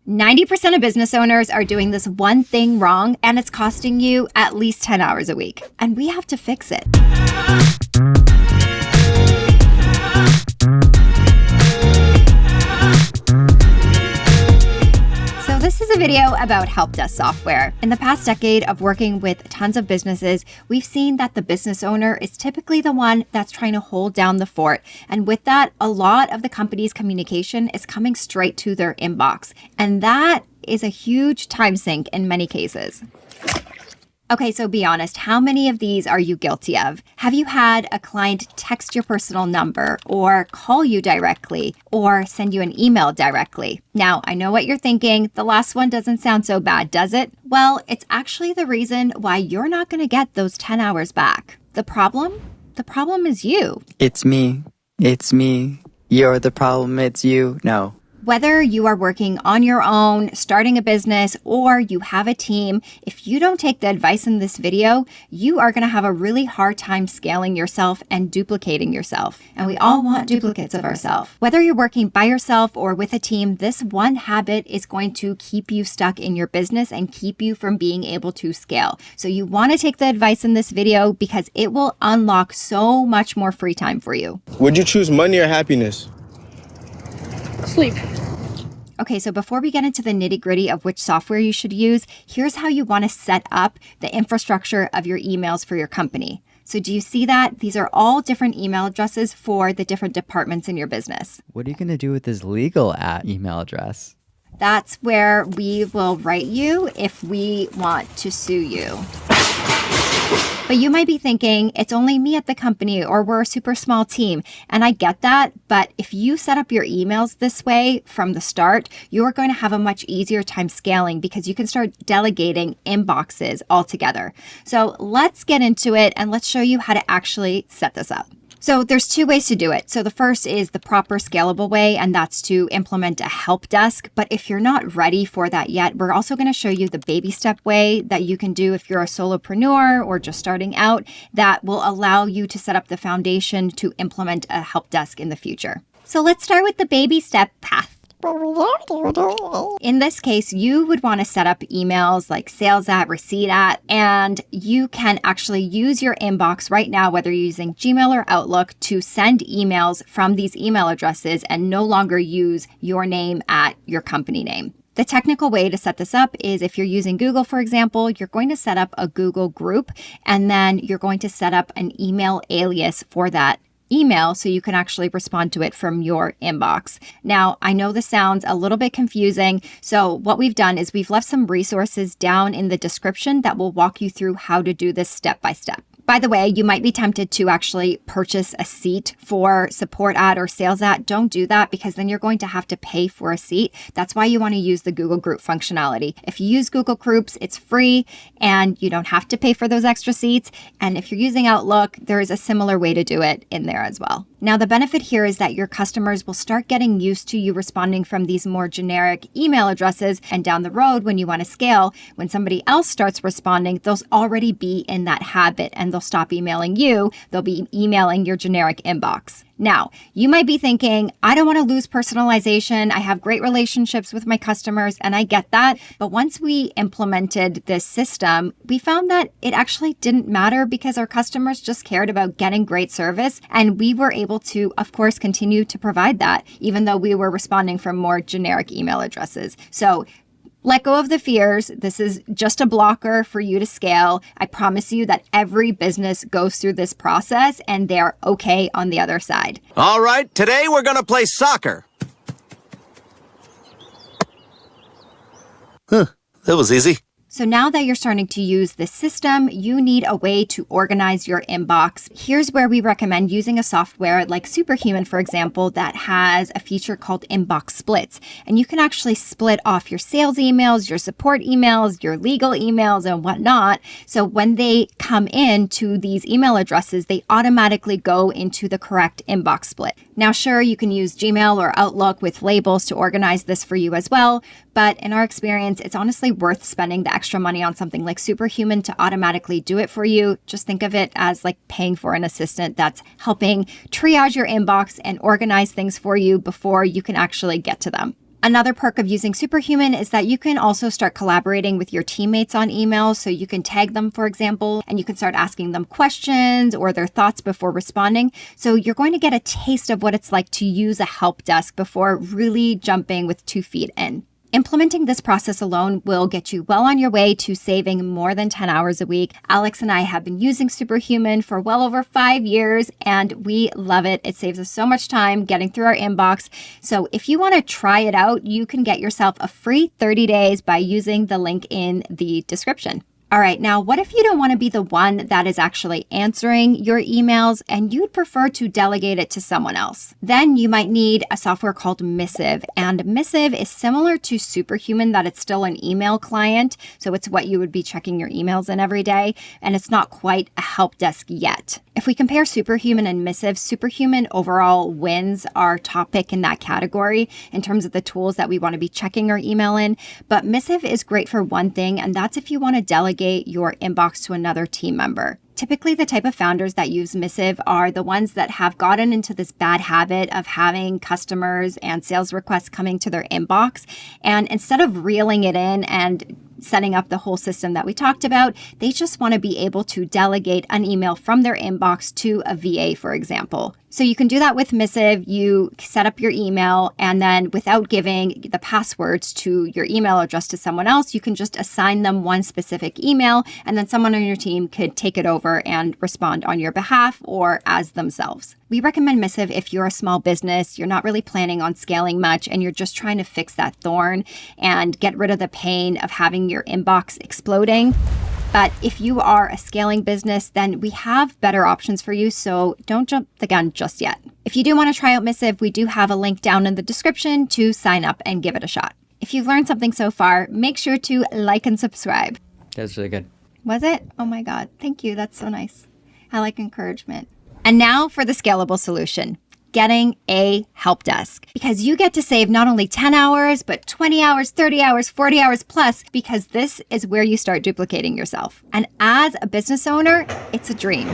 90% of business owners are doing this one thing wrong, and it's costing you at least 10 hours a week. And we have to fix it. This is a video about help desk software. In the past decade of working with tons of businesses, we've seen that the business owner is typically the one that's trying to hold down the fort. And with that, a lot of the company's communication is coming straight to their inbox. And that is a huge time sink in many cases. Okay, so be honest, how many of these are you guilty of? Have you had a client text your personal number or call you directly or send you an email directly? Now, I know what you're thinking. The last one doesn't sound so bad, does it? Well, it's actually the reason why you're not going to get those 10 hours back. The problem? The problem is you. It's me. It's me. You're the problem. It's you. No. Whether you are working on your own, starting a business, or you have a team, if you don't take the advice in this video, you are going to have a really hard time scaling yourself and duplicating yourself. And we all want duplicates of ourselves. Whether you're working by yourself or with a team, this one habit is going to keep you stuck in your business and keep you from being able to scale. So you want to take the advice in this video because it will unlock so much more free time for you. Would you choose money or happiness? Sleep. Okay, so before we get into the nitty-gritty of which software you should use, here's how you want to set up the infrastructure of your emails for your company. So do you see that? These are all different email addresses for the different departments in your business. What are you going to do with this legal email address? That's where we will write you if we want to sue you. But you might be thinking, it's only me at the company or we're a super small team. And I get that. But if you set up your emails this way from the start, you're going to have a much easier time scaling because you can start delegating inboxes altogether. So let's get into it and let's show you how to actually set this up. So there's two ways to do it. So the first is the proper scalable way, and that's to implement a help desk. But if you're not ready for that yet, we're also going to show you the baby step way that you can do if you're a solopreneur or just starting out that will allow you to set up the foundation to implement a help desk in the future. So let's start with the baby step path. In this case, you would want to set up emails like sales at, receipt at, and you can actually use your inbox right now, whether you're using Gmail or Outlook, to send emails from these email addresses and no longer use your name at your company name. The technical way to set this up is if you're using Google, for example, you're going to set up a Google group, and then you're going to set up an email alias for that email so you can actually respond to it from your inbox. Now, I know this sounds a little bit confusing, so what we've done is we've left some resources down in the description that will walk you through how to do this step by step. By the way, you might be tempted to actually purchase a seat for support at or sales at. Don't do that because then you're going to have to pay for a seat. That's why you want to use the Google Group functionality. If you use Google Groups, it's free and you don't have to pay for those extra seats. And if you're using Outlook, there is a similar way to do it in there as well. Now, the benefit here is that your customers will start getting used to you responding from these more generic email addresses. And down the road, when you want to scale, when somebody else starts responding, they'll already be in that habit and they'll stop emailing you. They'll be emailing your generic inbox. Now, you might be thinking, I don't want to lose personalization. I have great relationships with my customers, and I get that. But once we implemented this system, we found that it actually didn't matter because our customers just cared about getting great service. And we were able to, of course, continue to provide that, even though we were responding from more generic email addresses. So let go of the fears. This is just a blocker for you to scale. I promise you that every business goes through this process and they're okay on the other side. All right, today we're going to play soccer. That was easy. So now that you're starting to use this system, you need a way to organize your inbox. Here's where we recommend using a software like Superhuman, for example, that has a feature called inbox splits. And you can actually split off your sales emails, your support emails, your legal emails, and whatnot. So when they come in to these email addresses, they automatically go into the correct inbox split. Now, sure, you can use Gmail or Outlook with labels to organize this for you as well. But in our experience, it's honestly worth spending the extra money on something like Superhuman to automatically do it for you. Just think of it as like paying for an assistant that's helping triage your inbox and organize things for you before you can actually get to them. Another perk of using Superhuman is that you can also start collaborating with your teammates on emails. So you can tag them, for example, and you can start asking them questions or their thoughts before responding. So you're going to get a taste of what it's like to use a help desk before really jumping with 2 feet in. Implementing this process alone will get you well on your way to saving more than 10 hours a week. Alex and I have been using Superhuman for well over 5 years, and we love it. It saves us so much time getting through our inbox. So if you want to try it out, you can get yourself a free 30 days by using the link in the description. All right, now what if you don't want to be the one that is actually answering your emails and you'd prefer to delegate it to someone else? Then you might need a software called Missive. And Missive is similar to Superhuman, that it's still an email client. So it's what you would be checking your emails in every day. And it's not quite a help desk yet. If we compare Superhuman and Missive, Superhuman overall wins our top pick in that category in terms of the tools that we want to be checking our email in. But Missive is great for one thing, and that's if you want to delegate your inbox to another team member. Typically, the type of founders that use Missive are the ones that have gotten into this bad habit of having customers and sales requests coming to their inbox. And instead of reeling it in and setting up the whole system that we talked about, they just want to be able to delegate an email from their inbox to a VA, for example. So you can do that with Missive. You set up your email, and then without giving the passwords to your email address to someone else, you can just assign them one specific email, and then someone on your team could take it over and respond on your behalf or as themselves. We recommend Missive if you're a small business, you're not really planning on scaling much, and you're just trying to fix that thorn and get rid of the pain of having your inbox exploding. But if you are a scaling business, then we have better options for you, so don't jump the gun just yet. If you do want to try out Missive, we do have a link down in the description to sign up and give it a shot. If you've learned something so far, make sure to like and subscribe. That's really good. Was it? Oh my God. Thank you. That's so nice. I like encouragement. And now for the scalable solution. Getting a help desk, because you get to save not only 10 hours, but 20 hours, 30 hours, 40 hours plus, because this is where you start duplicating yourself. And as a business owner, it's a dream.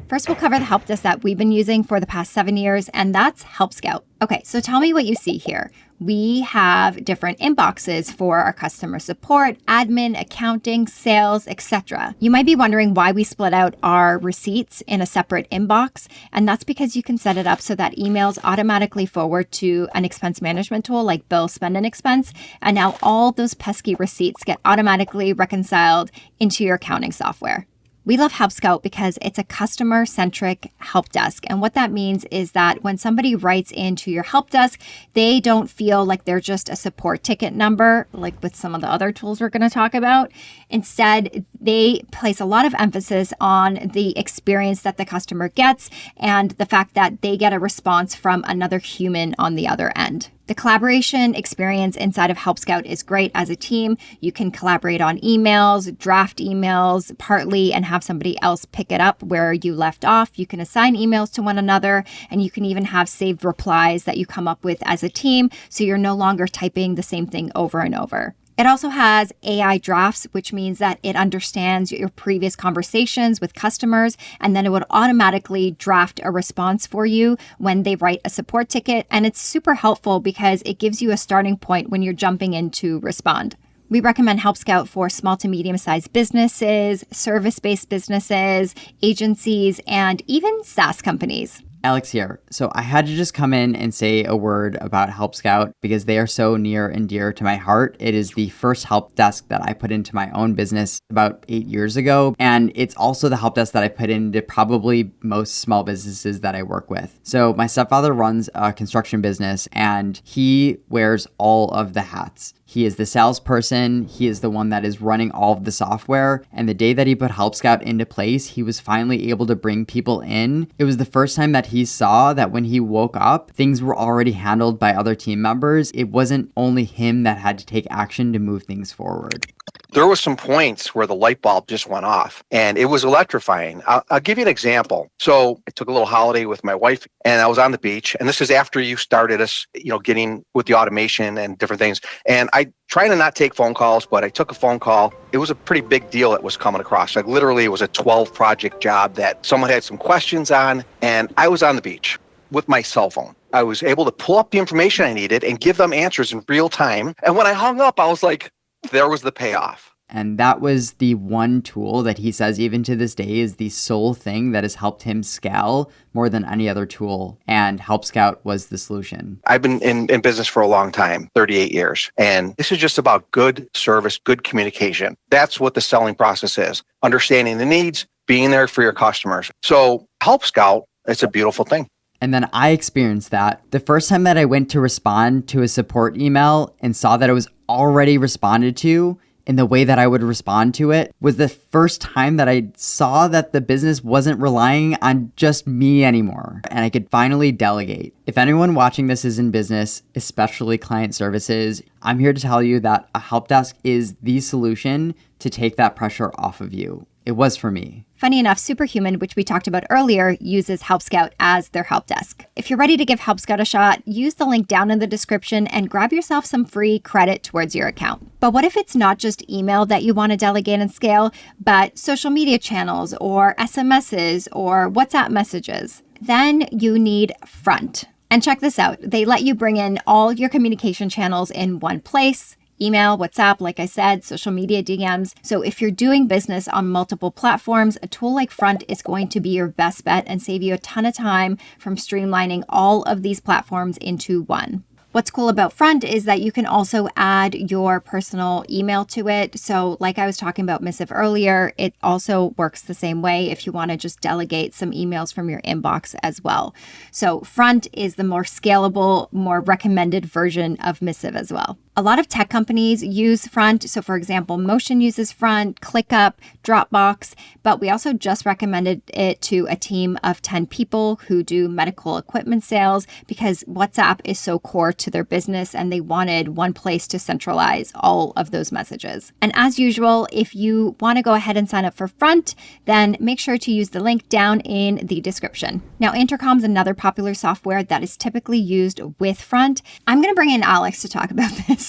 First, we'll cover the help desk that we've been using for the past 7 years, and that's Help Scout. Okay, so tell me what you see here. We have different inboxes for our customer support, admin, accounting, sales, etc. You might be wondering why we split out our receipts in a separate inbox, and that's because you can set it up so that emails automatically forward to an expense management tool like Bill, Spend, and Expense, and now all those pesky receipts get automatically reconciled into your accounting software. We love Help Scout because it's a customer-centric help desk. And what that means is that when somebody writes into your help desk, they don't feel like they're just a support ticket number, like with some of the other tools we're going to talk about. Instead, they place a lot of emphasis on the experience that the customer gets and the fact that they get a response from another human on the other end. The collaboration experience inside of Help Scout is great as a team. You can collaborate on emails, draft emails partly, and have somebody else pick it up where you left off. You can assign emails to one another, and you can even have saved replies that you come up with as a team, so you're no longer typing the same thing over and over. It also has AI drafts, which means that it understands your previous conversations with customers, and then it would automatically draft a response for you when they write a support ticket. And it's super helpful because it gives you a starting point when you're jumping in to respond. We recommend Help Scout for small to medium-sized businesses, service-based businesses, agencies, and even SaaS companies. Alex here. So I had to just come in and say a word about Help Scout because they are so near and dear to my heart. It is the first help desk that I put into my own business about 8 years ago. And it's also the help desk that I put into probably most small businesses that I work with. So my stepfather runs a construction business and he wears all of the hats. He is the salesperson. He is the one that is running all of the software. And the day that he put Help Scout into place, he was finally able to bring people in. It was the first time that he saw that when he woke up, things were already handled by other team members. It wasn't only him that had to take action to move things forward. There were some points where the light bulb just went off and it was electrifying. I'll give you an example. So I took a little holiday with my wife and I was on the beach, and this is after you started us, getting with the automation and different things. And I try to not take phone calls, but I took a phone call. It was a pretty big deal that was coming across. Like literally it was a 12 project job that someone had some questions on, and I was on the beach with my cell phone. I was able to pull up the information I needed and give them answers in real time. And when I hung up, I was like, there was the payoff. And that was the one tool that he says, even to this day, is the sole thing that has helped him scale more than any other tool. And Help Scout was the solution. I've been in business for a long time, 38 years. And this is just about good service, good communication. That's what the selling process is. Understanding the needs, being there for your customers. So Help Scout, it's a beautiful thing. And then I experienced that. The first time that I went to respond to a support email and saw that it was already responded to in the way that I would respond to it was the first time that I saw that the business wasn't relying on just me anymore and I could finally delegate. If anyone watching this is in business, especially client services, I'm here to tell you that a help desk is the solution to take that pressure off of you. It was for me. Funny enough, Superhuman, which we talked about earlier, uses Help Scout as their help desk. If you're ready to give Help Scout a shot, use the link down in the description and grab yourself some free credit towards your account. But what if it's not just email that you want to delegate and scale, but social media channels or SMSs or WhatsApp messages? Then you need Front. And check this out. They let you bring in all your communication channels in one place. Email, WhatsApp, like I said, social media DMs. So if you're doing business on multiple platforms, a tool like Front is going to be your best bet and save you a ton of time from streamlining all of these platforms into one. What's cool about Front is that you can also add your personal email to it. So like I was talking about Missive earlier, it also works the same way if you want to just delegate some emails from your inbox as well. So Front is the more scalable, more recommended version of Missive as well. A lot of tech companies use Front. So for example, Motion uses Front, ClickUp, Dropbox, but we also just recommended it to a team of 10 people who do medical equipment sales because WhatsApp is so core to their business and they wanted one place to centralize all of those messages. And as usual, if you want to go ahead and sign up for Front, then make sure to use the link down in the description. Now, Intercom is another popular software that is typically used with Front. I'm going to bring in Alex to talk about this.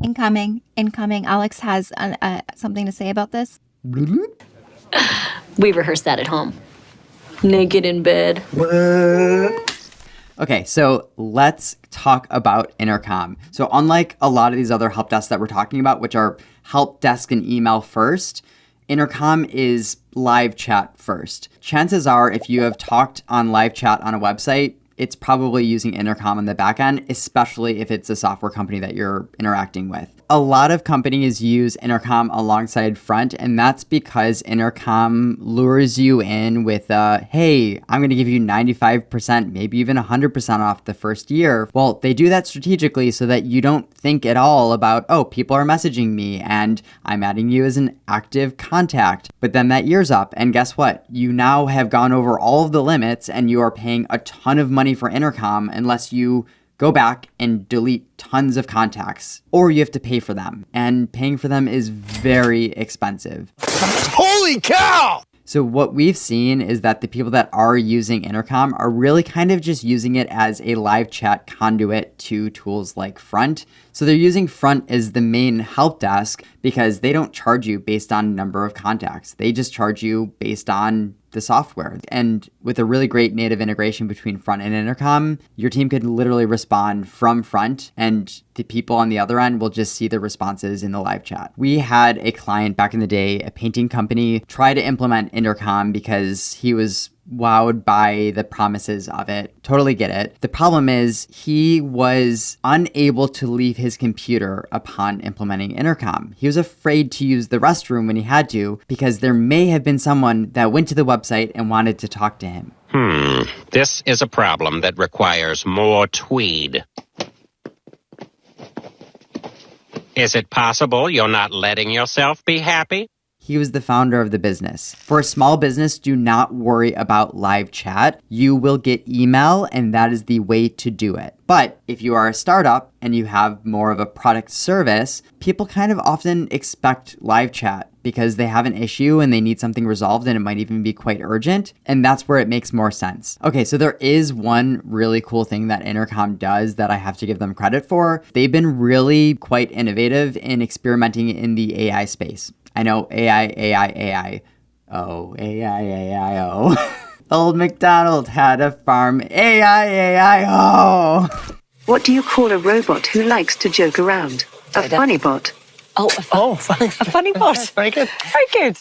Incoming. Alex has something to say about this. We rehearsed that at home. Naked in bed. Okay, so let's talk about Intercom. So unlike a lot of these other help desks that we're talking about, which are help desk and email first, Intercom is live chat first. Chances are, if you have talked on live chat on a website, it's probably using Intercom on the back end, especially if it's a software company that you're interacting with. A lot of companies use Intercom alongside Front, and that's because Intercom lures you in with, hey, I'm going to give you 95%, maybe even 100% off the first year. Well, they do that strategically so that you don't think at all about, oh, people are messaging me and I'm adding you as an active contact. But then that year's up, and guess what? You now have gone over all of the limits and you are paying a ton of money for Intercom unless you go back and delete tons of contacts, or you have to pay for them. And paying for them is very expensive. Holy cow! So what we've seen is that the people that are using Intercom are really kind of just using it as a live chat conduit to tools like Front. So they're using Front as the main help desk because they don't charge you based on number of contacts. They just charge you based on the software. And with a really great native integration between Front and Intercom, your team could literally respond from Front and the people on the other end will just see the responses in the live chat. We had a client back in the day, a painting company, try to implement Intercom because he was wowed by the promises of it. Totally get it. The problem is he was unable to leave his computer upon implementing Intercom. He was afraid to use the restroom when he had to because there may have been someone that went to the website and wanted to talk to him. This is a problem that requires more tweed. Is it possible you're not letting yourself be happy? He was the founder of the business. For a small business, do not worry about live chat. You will get email, and that is the way to do it. But if you are a startup and you have more of a product service, people kind of often expect live chat because they have an issue and they need something resolved and it might even be quite urgent. And that's where it makes more sense. Okay, so there is one really cool thing that Intercom does that I have to give them credit for. They've been really quite innovative in experimenting in the AI space. I know AI. Oh. Old MacDonald had a farm. A-I-A-I-O. What do you call a robot who likes to joke around? A funny bot. Funny. A funny bot. Very good. Very good.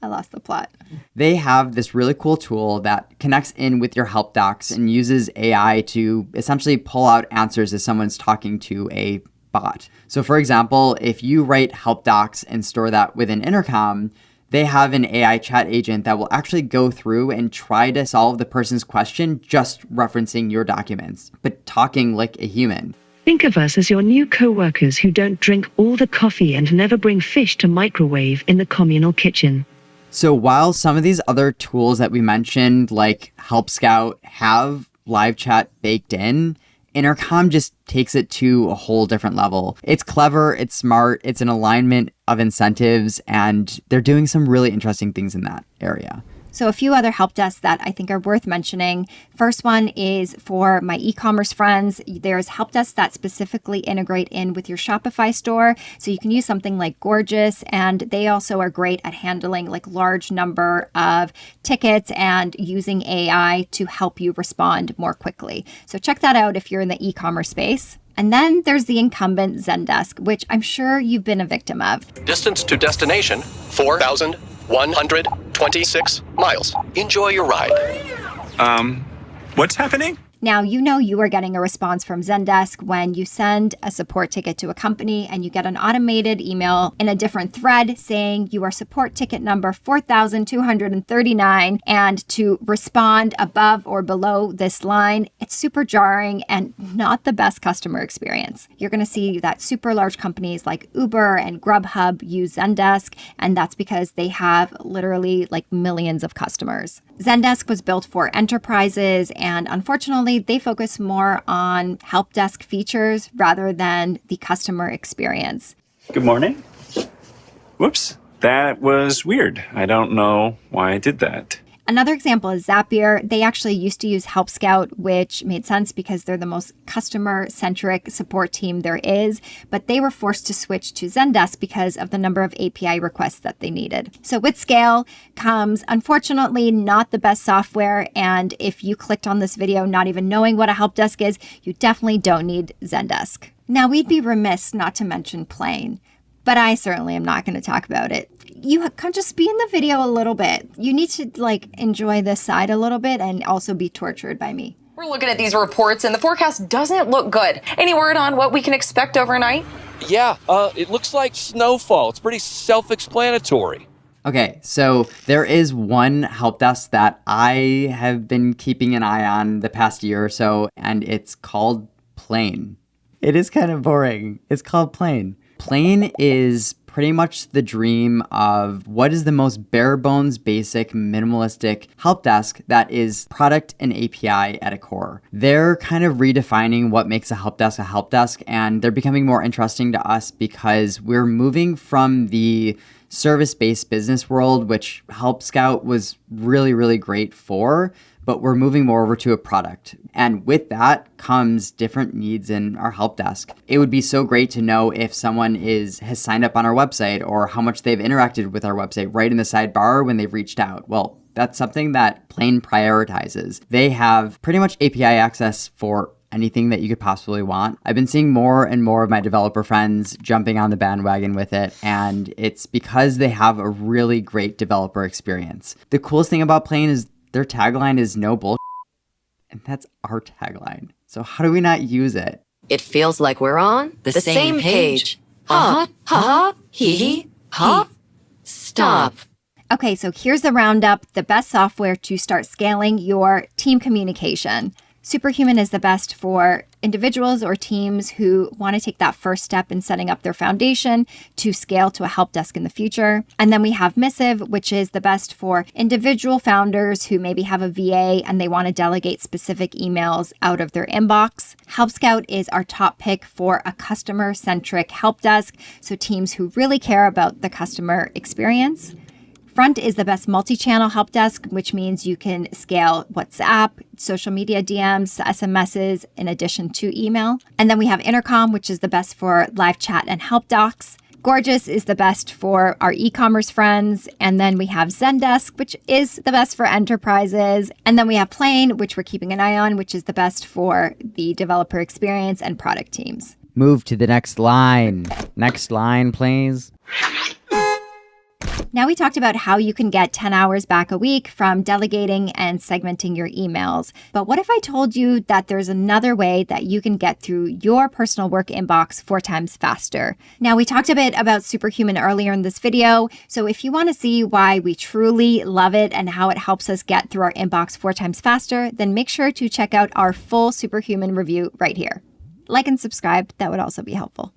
I lost the plot. They have this really cool tool that connects in with your help docs and uses AI to essentially pull out answers as someone's talking to a bot. So for example, if you write help docs and store that within Intercom, they have an AI chat agent that will actually go through and try to solve the person's question just referencing your documents, but talking like a human. Think of us as your new co-workers who don't drink all the coffee and never bring fish to microwave in the communal kitchen. So while some of these other tools that we mentioned, like Help Scout, have live chat baked in, Intercom just takes it to a whole different level. It's clever, it's smart, it's an alignment of incentives, and they're doing some really interesting things in that area. So a few other help desks that I think are worth mentioning. First one is for my e-commerce friends. There's help desks that specifically integrate in with your Shopify store. So you can use something like Gorgias, and they also are great at handling like large number of tickets and using AI to help you respond more quickly. So check that out if you're in the e-commerce space. And then there's the incumbent Zendesk, which I'm sure you've been a victim of. Distance to destination, 4,126 miles. Enjoy your ride. What's happening? Now, you know you are getting a response from Zendesk when you send a support ticket to a company and you get an automated email in a different thread saying you are support ticket number 4,239, and to respond above or below this line, it's super jarring and not the best customer experience. You're going to see that super large companies like Uber and Grubhub use Zendesk, and that's because they have literally like millions of customers. Zendesk was built for enterprises, and unfortunately, they focus more on help desk features rather than the customer experience. Good morning. Whoops, that was weird. I don't know why I did that. Another example is Zapier. They actually used to use Help Scout, which made sense because they're the most customer-centric support team there is, but they were forced to switch to Zendesk because of the number of API requests that they needed. So with scale comes, unfortunately, not the best software, and if you clicked on this video not even knowing what a help desk is, you definitely don't need Zendesk. Now, we'd be remiss not to mention Plane, but I certainly am not going to talk about it. You can just be in the video a little bit. You need to enjoy this side a little bit and also be tortured by me. We're looking at these reports and the forecast doesn't look good. Any word on what we can expect overnight? Yeah, it looks like snowfall. It's pretty self-explanatory. Okay, so there is one help desk that I have been keeping an eye on the past year or so, and it's called Plane. It is kind of boring. It's called Plane. Plane is pretty much the dream of what is the most bare bones, basic, minimalistic help desk that is product and API at a core. They're kind of redefining what makes a help desk, and they're becoming more interesting to us because we're moving from the service-based business world, which Help Scout was really, really great for, but we're moving more over to a product. And with that comes different needs in our help desk. It would be so great to know if someone has signed up on our website or how much they've interacted with our website right in the sidebar when they've reached out. Well, that's something that Plane prioritizes. They have pretty much API access for anything that you could possibly want. I've been seeing more and more of my developer friends jumping on the bandwagon with it, and it's because they have a really great developer experience. The coolest thing about Plane is their tagline is no bullshit, and that's our tagline. So how do we not use it? It feels like we're on the same page. Ha, ha, hee, ha. Stop. Okay, so here's the roundup, the best software to start scaling your team communication. Superhuman is the best for individuals or teams who want to take that first step in setting up their foundation to scale to a help desk in the future. And then we have Missive, which is the best for individual founders who maybe have a VA and they want to delegate specific emails out of their inbox. Help Scout is our top pick for a customer-centric help desk, so teams who really care about the customer experience. Front is the best multi-channel help desk, which means you can scale WhatsApp, social media DMs, SMSs, in addition to email. And then we have Intercom, which is the best for live chat and help docs. Gorgias is the best for our e-commerce friends. And then we have Zendesk, which is the best for enterprises. And then we have Plane, which we're keeping an eye on, which is the best for the developer experience and product teams. Move to the next line. Next line, please. Now we talked about how you can get 10 hours back a week from delegating and segmenting your emails. But what if I told you that there's another way that you can get through your personal work inbox 4 times faster? Now we talked a bit about Superhuman earlier in this video. So if you want to see why we truly love it and how it helps us get through our inbox 4 times faster, then make sure to check out our full Superhuman review right here. Like and subscribe, that would also be helpful.